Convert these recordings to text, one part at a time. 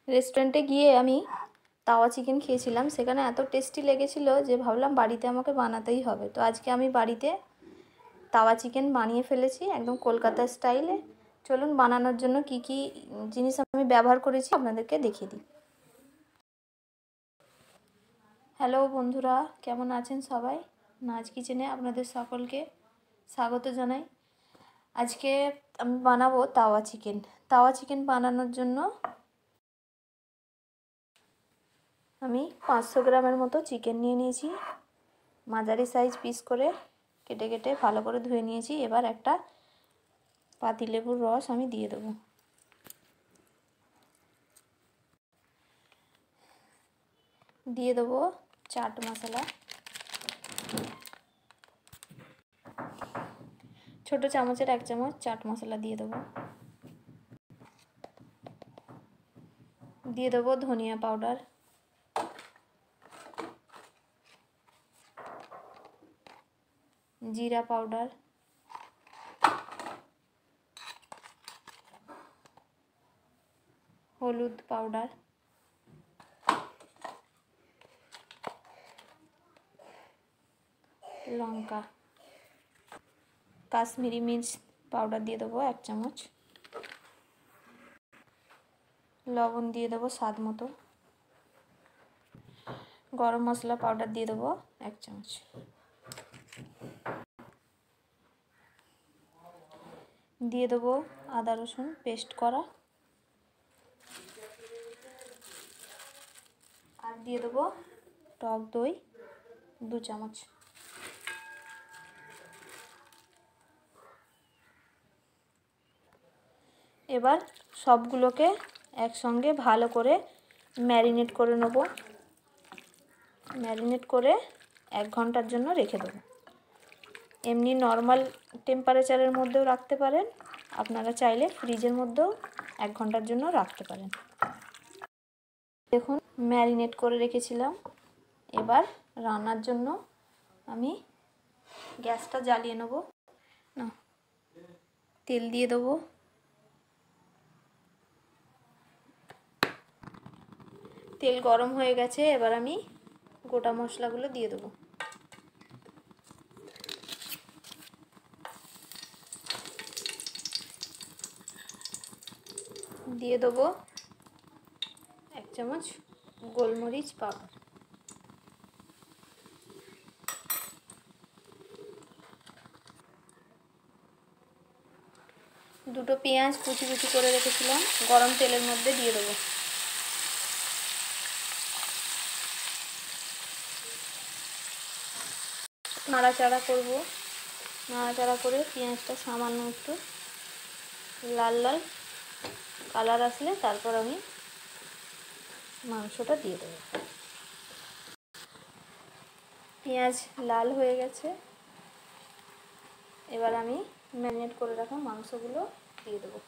রেস্টুরেন্টে গিয়ে আমি তাওয়া চিকেন খেয়েছিলাম, সেখানে এত টেস্টি লেগেছিল যে ভাবলাম বাড়িতে আমাকে বানাতেই হবে। তো আজকে আমি বাড়িতে তাওয়া চিকেন বানিয়ে ফেলেছি একদম কলকাতা স্টাইলে। চলুন বানানোর জন্য কি কি জিনিস আমি ব্যবহার করেছি আপনাদেরকে দেখিয়ে দিই। হ্যালো বন্ধুরা, কেমন আছেন সবাই? নাজ কিচেনে আপনাদের সকলকে স্বাগত জানাই। আজকে আমি বানাবো তাওয়া চিকেন। তাওয়া চিকেন বানানোর জন্য আমি 500 গ্রামের মতো চিকেন নিয়ে নিয়েছি, মাঝারি সাইজ পিস করে কেটে কেটে ভালো করে ধুয়ে নিয়েছি। এবার একটা পাতিলেবুর রস আমি দিয়ে দেবো। দিয়ে দেবো চাট মশলা, ছোটো চামচের 1 চামচ চাট মশলা দিয়ে দেবো। দিয়ে দেবো ধনিয়া পাউডার, জিরা পাউডার, হলুদ পাউডার, লঙ্কা, কাশ্মীরি মির্চ পাউডার দিয়ে দেবো 1 চামচ, লবণ দিয়ে দেবো স্বাদ মতো, গরম মশলা পাউডার দিয়ে দেবো 1 চামচ। দিয়ে দেবো আদা রসুন পেস্ট করা, আর দিয়ে দেবো টক দই 2 চামচ। এবার সবগুলোকে একসঙ্গে ভালো করে ম্যারিনেট করে নেব। ম্যারিনেট করে 1 ঘন্টার জন্য রেখে দেবো। এমনি নর্মাল টেম্পারেচারের মধ্যেও রাখতে পারেন, আপনারা চাইলে ফ্রিজের মধ্যেও 1 ঘন্টার জন্য রাখতে পারেন। দেখুন ম্যারিনেট করে রেখেছিলাম। এবার রান্নার জন্য আমি গ্যাসটা জ্বালিয়ে নেব। না, তেল দিয়ে দেবো। তেল গরম হয়ে গেছে, এবার আমি গোটা মশলাগুলো দিয়ে দেবো। দিয়ে দেবো 1 চামচ গোলমরিচ পাউডার, দুটো পেঁয়াজ কুচি কুচি করে রেখেছিলাম গরম তেলের মধ্যে দিয়ে দেবো। নাড়াচাড়া করব, নাড়াচাড়া করে পেঁয়াজটা সামান্য একটু লাল লাল কালার আসলে তারপর আমি মাংসটা দিয়ে দেবো। পেঁয়াজ লাল হয়ে গেছে, এবার আমি ম্যারিনেট করে রাখা মাংসগুলো দিয়ে দেবো।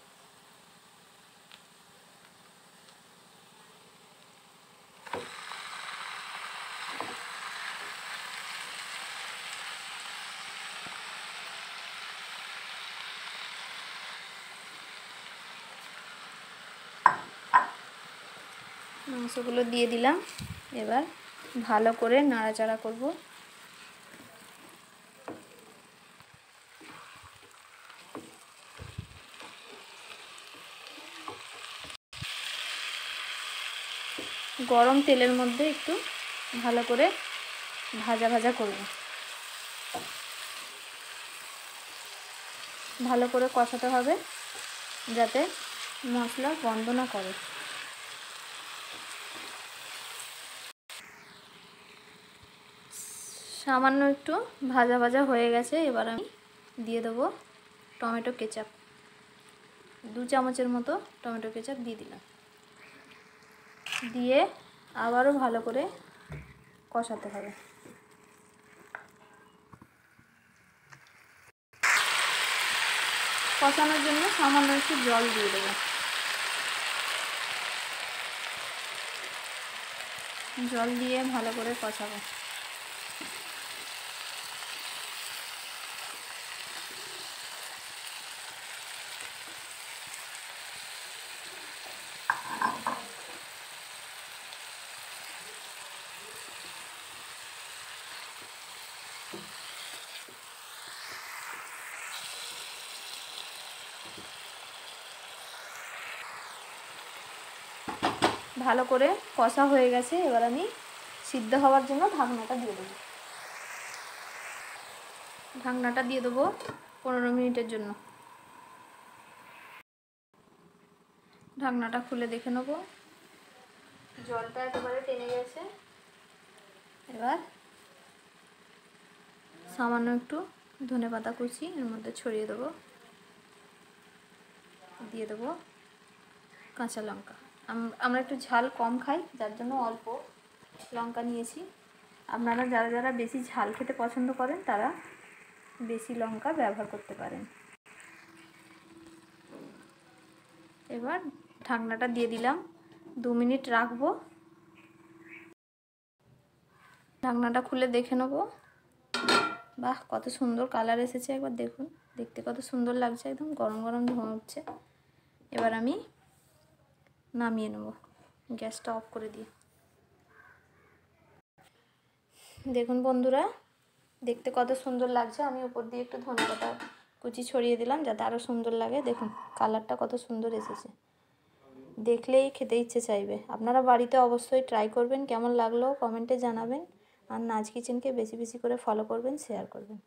মাংসগুলো দিয়ে দিলাম, এবার ভালো করে নাড়াচাড়া করব। গরম তেলের মধ্যে একটু ভালো করে ভাজা ভাজা করব। ভালো করে কষাতে হবে যাতে মশলা গন্ধ না করে। সামান্য একটু ভাজা ভাজা হয়ে গেছে, এবার আমি দিয়ে দেবো টমেটো কেচাপ। 2 চামচের মতো টমেটো কেচাপ দিয়ে দিলাম। দিয়ে আবারও ভালো করে কষাতে হবে। কষানোর জন্য সামান্য একটু জল দিয়ে দেবো। জল দিয়ে ভালো করে কষাবো। ভালো করে কষা হয়ে গেছে। এবার আমি সিদ্ধ হওয়ার জন্য ঢাকনাটা দিয়ে দেবো। ঢাকনাটা দিয়ে দেবো 15 মিনিটের জন্য। ঢাকনাটা খুলে দেখে নেব, জলটা একেবারে টেনে গেছে। এবার সামান্য একটু ধনেপাতা কুচি এর মধ্যে ছড়িয়ে দেবো, দিয়ে দেবো কাঁচা লঙ্কা। আমরা একটু ঝাল কম খাই, যার জন্য অল্প লঙ্কা নিয়েছি। আপনারা যারা যারা বেশি ঝাল খেতে পছন্দ করেন তারা বেশি লঙ্কা ব্যবহার করতে পারেন। এবার ঢাকনাটা দিয়ে দিলাম, 2 মিনিট রাখবো। ঢাকনাটা খুলে দেখে নেব। বাহ, কত সুন্দর কালার এসেছে, একবার দেখুন। দেখতে কত সুন্দর লাগছে, একদম গরম গরম ধোঁয়া উঠছে। এবার আমি নামিয়ে নেব, গ্যাসটা অফ করে দিয়ে। দেখুন বন্ধুরা, দেখতে কত সুন্দর লাগছে। আমি উপর দিয়ে একটু ধনেপাতা কুচি ছড়িয়ে দিলাম যাতে আরও সুন্দর লাগে। দেখুন কালারটা কত সুন্দর এসেছে, দেখলেই খেতে ইচ্ছে চাইবে। আপনারা বাড়িতে অবশ্যই ট্রাই করবেন, কেমন লাগলো কমেন্টে জানাবেন। আর নাজ কিচেনকে বেশি বেশি করে ফলো করবেন, শেয়ার করবেন।